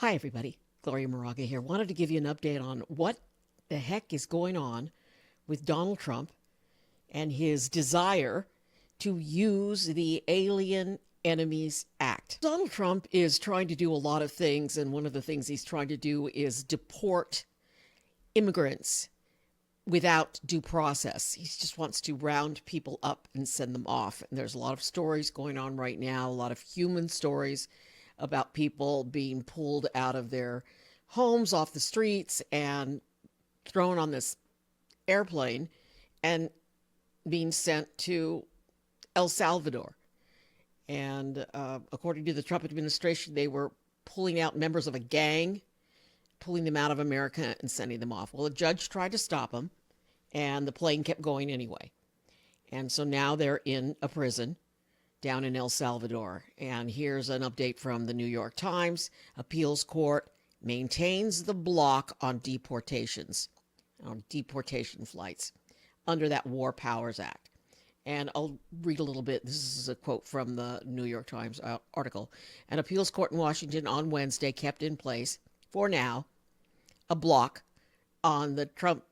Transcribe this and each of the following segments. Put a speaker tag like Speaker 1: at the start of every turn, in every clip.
Speaker 1: Hi, everybody. Gloria Moraga here. Wanted to give you an update on what the heck is going on with Donald Trump and his desire to use the Alien Enemies Act. Donald Trump is trying to do a lot of things, and one of the things he's trying to do is deport immigrants without due process. He just wants to round people up and send them off. And there's a lot of stories going on right now, a lot of human stories about people being pulled out of their homes off the streets and thrown on this airplane and being sent to El Salvador. And according to the Trump administration, they were pulling out members of a gang, pulling them out of America and sending them off. Well, a judge tried to stop them, and the plane kept going anyway. And so now they're in a prison down in El Salvador. And here's an update from the New York Times. Appeals court maintains the block on deportations, on deportation flights under that War Powers Act. And I'll read a little bit. This is a quote from the New York Times article. An appeals court in Washington on Wednesday kept in place, for now, a block on the Trump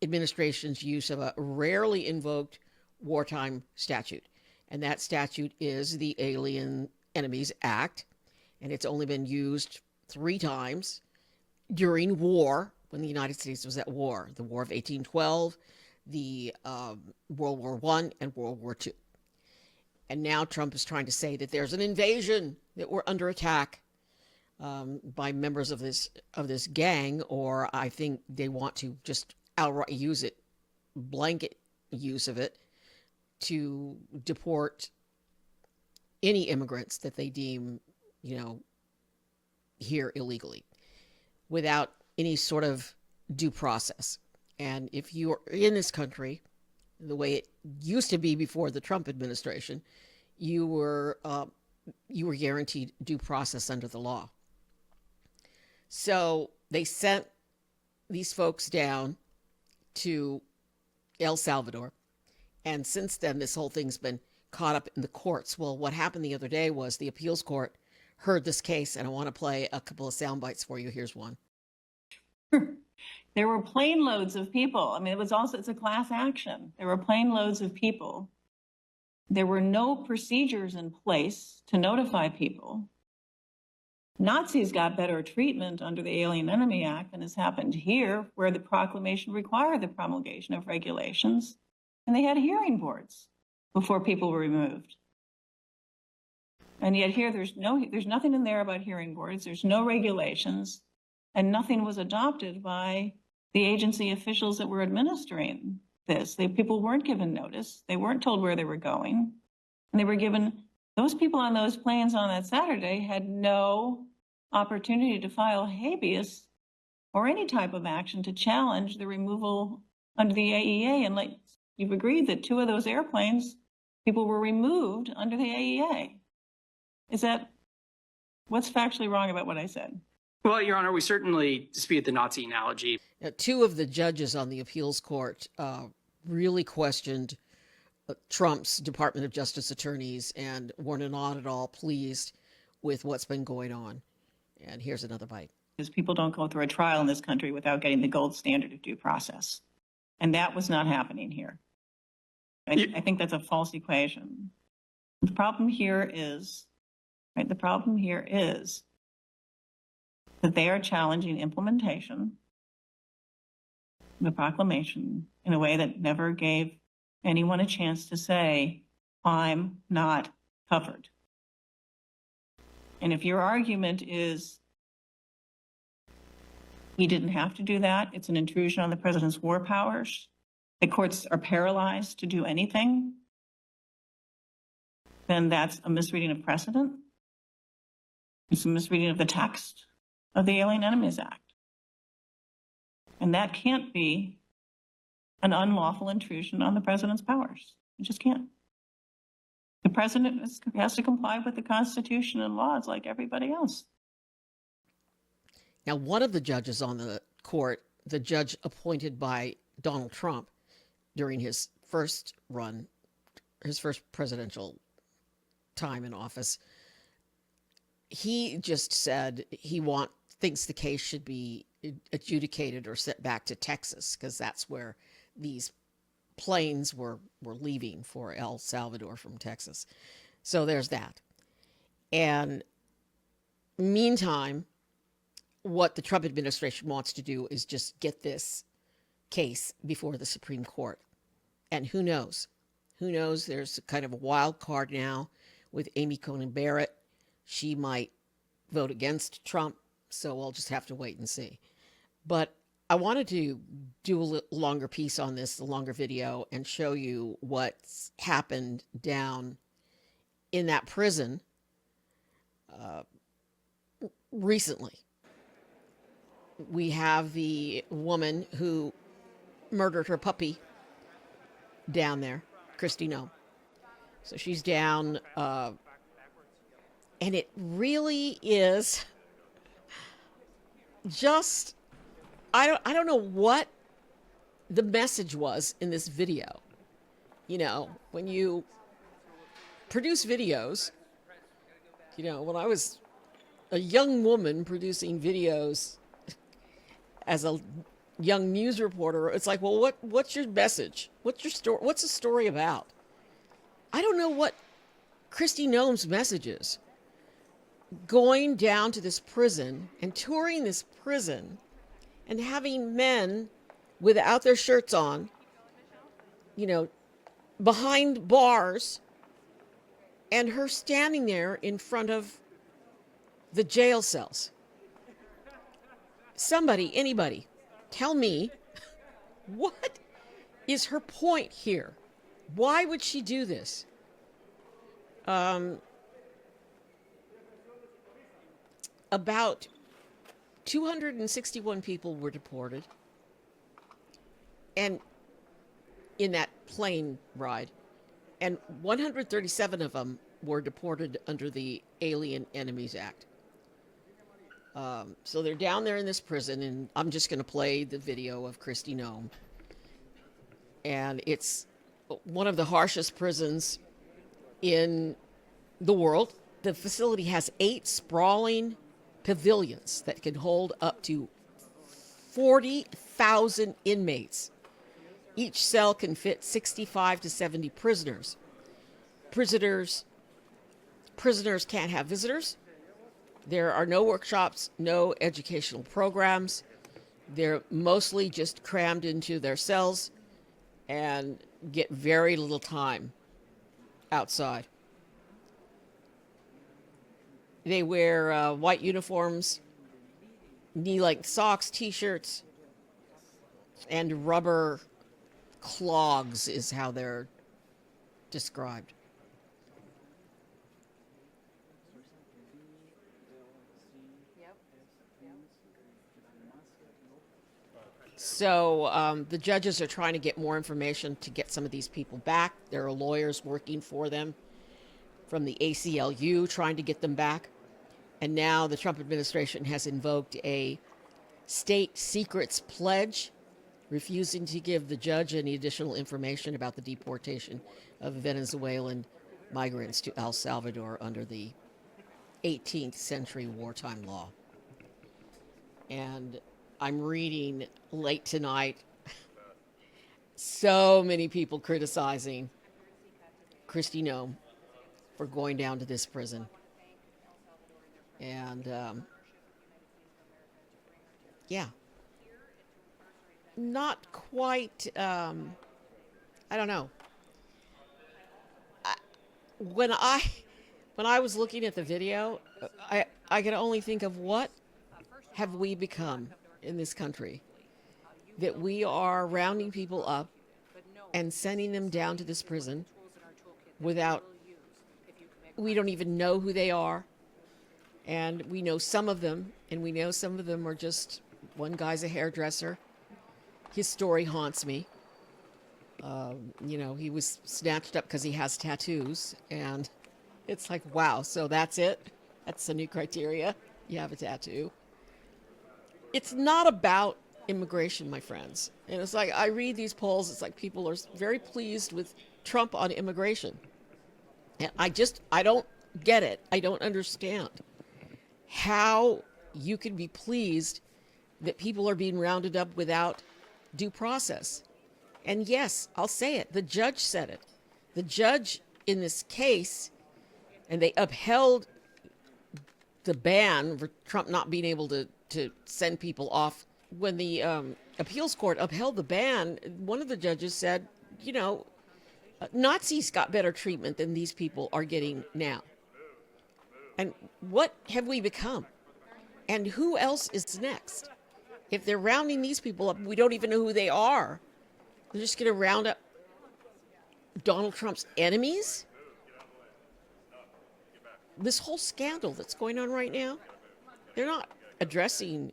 Speaker 1: administration's use of a rarely invoked wartime statute. And that statute is the Alien Enemies Act. And it's only been used 3 times during war, when the United States was at war. The War of 1812, the World War I, and World War II. And now Trump is trying to say that there's an invasion, that we're under attack by members of this gang, or I think they want to just outright use it, blanket use of it, to deport any immigrants that they deem, here illegally, without any sort of due process. And if you're in this country, the way it used to be before the Trump administration, you were guaranteed due process under the law. So they sent these folks down to El Salvador. And since then, this whole thing's been caught up in the courts. Well, what happened the other day was the appeals court heard this case, and I want to play a couple of sound bites for you. Here's one.
Speaker 2: There were plane loads of people. I mean, it's a class action. There were plane loads of people. There were no procedures in place to notify people. Nazis got better treatment under the Alien Enemy Act than has happened here, where the proclamation required the promulgation of regulations, and they had hearing boards before people were removed. And yet here there's nothing in there about hearing boards. There's no regulations, and nothing was adopted by the agency officials that were administering this. People weren't given notice. They weren't told where they were going. And they were given, those people on those planes on that Saturday had no opportunity to file habeas or any type of action to challenge the removal under the AEA. And like you've agreed that 2 of those airplanes, people were removed under the AEA. What's factually wrong about what I said?
Speaker 3: Well, Your Honor, we certainly dispute the Nazi analogy.
Speaker 1: Now, 2 of the judges on the appeals court really questioned Trump's Department of Justice attorneys and were not at all pleased with what's been going on. And here's another bite.
Speaker 2: Because people don't go through a trial in this country without getting the gold standard of due process. And that was not happening here. I think that's a false equation. The problem here is that they are challenging implementation of the proclamation in a way that never gave anyone a chance to say, I'm not covered. And if your argument is he didn't have to do that, it's an intrusion on the president's war powers, the courts are paralyzed to do anything, then that's a misreading of precedent. It's a misreading of the text of the Alien Enemies Act. And that can't be an unlawful intrusion on the president's powers. It just can't. The president has to comply with the Constitution and laws like everybody else.
Speaker 1: Now, one of the judges on the court, the judge appointed by Donald Trump during his first presidential time in office, he just said thinks the case should be adjudicated or sent back to Texas because that's where these planes were leaving for El Salvador from Texas. So there's that. And meantime, what the Trump administration wants to do is just get this case before the Supreme Court. And who knows? Who knows? There's kind of a wild card now with Amy Coney Barrett. She might vote against Trump, so we'll just have to wait and see. But I wanted to do a longer piece on this, a longer video, and show you what's happened down in that prison recently. We have the woman who murdered her puppy down there, Kristi Noem. So she's down, and it really is just, I don't know what the message was in this video. You know, when you produce videos, you know, when I was a young woman producing videos as a young news reporter, it's like, well, what's your message? What's your story? What's the story about? I don't know what Kristi Noem's message is. Going down to this prison and touring this prison and having men without their shirts on, you know, behind bars, and her standing there in front of the jail cells. Somebody, anybody, tell me, what is her point here? Why would she do this? About 261 people were deported, and in that plane ride, and 137 of them were deported under the Alien Enemies Act. So they're down there in this prison, and I'm just going to play the video of Kristi Noem. And it's one of the harshest prisons in the world. The facility has 8 sprawling pavilions that can hold up to 40,000 inmates. Each cell can fit 65 to 70 prisoners. Prisoners can't have visitors. There are no workshops, no educational programs. They're mostly just crammed into their cells and get very little time outside. They wear white uniforms, knee-length socks, t-shirts, and rubber clogs is how they're described. So the judges are trying to get more information to get some of these people back. There are lawyers working for them from the ACLU trying to get them back. And now the Trump administration has invoked a state secrets pledge, refusing to give the judge any additional information about the deportation of Venezuelan migrants to El Salvador under the 18th century wartime law. And I'm reading late tonight so many people criticizing Kristi Noem for going down to this prison. And yeah, not quite, I don't know. When I was looking at the video, I could only think of what have we become in this country, that we are rounding people up and sending them down to this prison without, we don't even know who they are. And we know some of them, and we know some of them are just, one guy's a hairdresser. His story haunts me. You know, he was snatched up because he has tattoos, and it's like, wow, so that's it? That's the new criteria? You have a tattoo? It's not about immigration, my friends. And it's like, I read these polls, it's like people are very pleased with Trump on immigration. And I don't get it. I don't understand. how you can be pleased that people are being rounded up without due process. And yes, I'll say it, the judge said it. The judge in this case, and they upheld the ban for Trump not being able to send people off. When the appeals court upheld the ban, one of the judges said, you know, Nazis got better treatment than these people are getting now. And what have we become? And who else is next? If they're rounding these people up, we don't even know who they are. They're just going to round up Donald Trump's enemies? This whole scandal that's going on right now, they're not addressing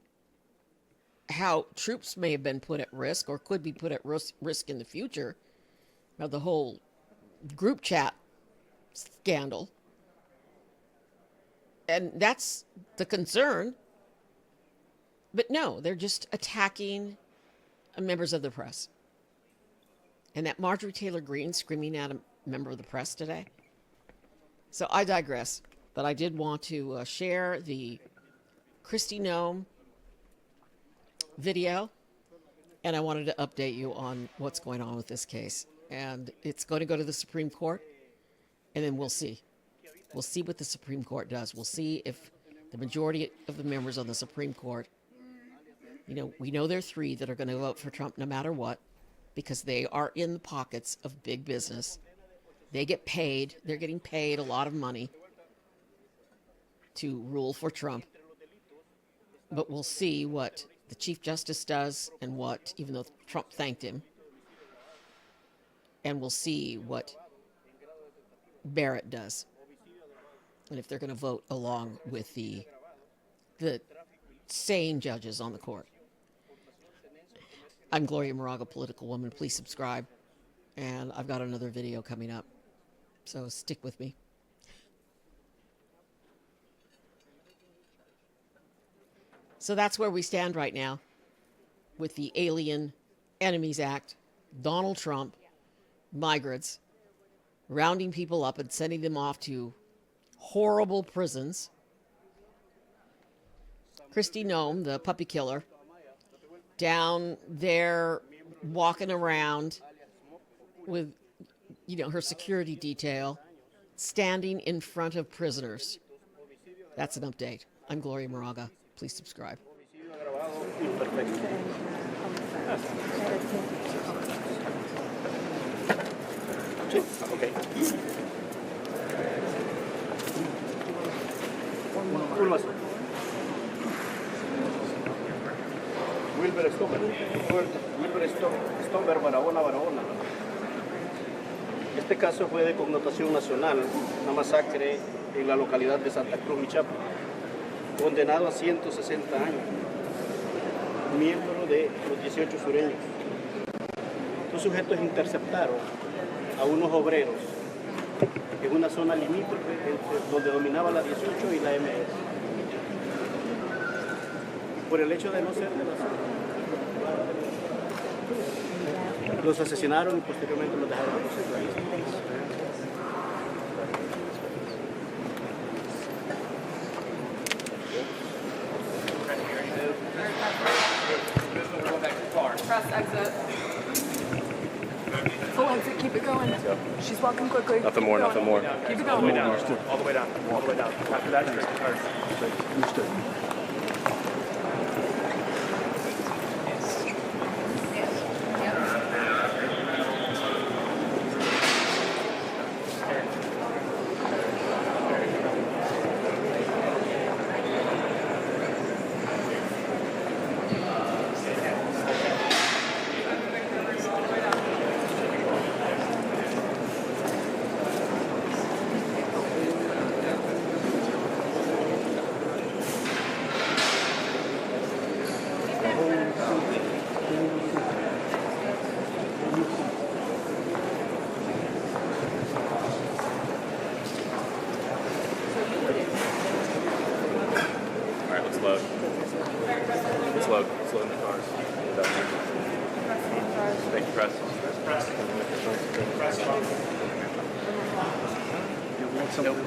Speaker 1: how troops may have been put at risk or could be put at risk in the future. Now, the whole group chat scandal. And that's the concern. But no, they're just attacking members of the press. And that Marjorie Taylor Greene screaming at a member of the press today. So I digress. But I did want to share the Kristi Noem video. And I wanted to update you on what's going on with this case. And it's going to go to the Supreme Court. And then we'll see. We'll see what the Supreme Court does. We'll see if the majority of the members on the Supreme Court, you know, we know there are 3 that are going to vote for Trump no matter what, because they are in the pockets of big business. They get paid. They're getting paid a lot of money to rule for Trump. But we'll see what the Chief Justice does and what, even though Trump thanked him, and we'll see what Barrett does. And if they're going to vote along with the sane judges on the court. I'm Gloria Moraga, political woman. Please subscribe. And I've got another video coming up. So stick with me. So that's where we stand right now with the Alien Enemies Act, Donald Trump, migrants, rounding people up and sending them off to horrible prisons. Kristi Noem, the puppy killer, down there walking around with, you know, her security detail, standing in front of prisoners. That's an update. I'm Gloria Moraga. Please subscribe.
Speaker 4: Okay. Wilber Stomber, Barahona. Este caso fue de connotación nacional, una masacre en la localidad de Santa Cruz, Michoacán, condenado a 160 años, miembro de los 18 sureños. Estos sujetos interceptaron a unos obreros en una zona limítrofe donde dominaba la 18 y la MS. Por el hecho de no ser de la zona, los asesinaron y posteriormente los dejaron en
Speaker 5: Press exit. Full exit, keep it going. She's walking quickly.
Speaker 6: Nothing more, nothing more.
Speaker 5: Keep it
Speaker 6: All the way
Speaker 5: going.
Speaker 6: down. All the way down. All the way down. After that, understood. Load. Let's load. Let's load in the cars. Thank you, press. Press.
Speaker 4: Nope.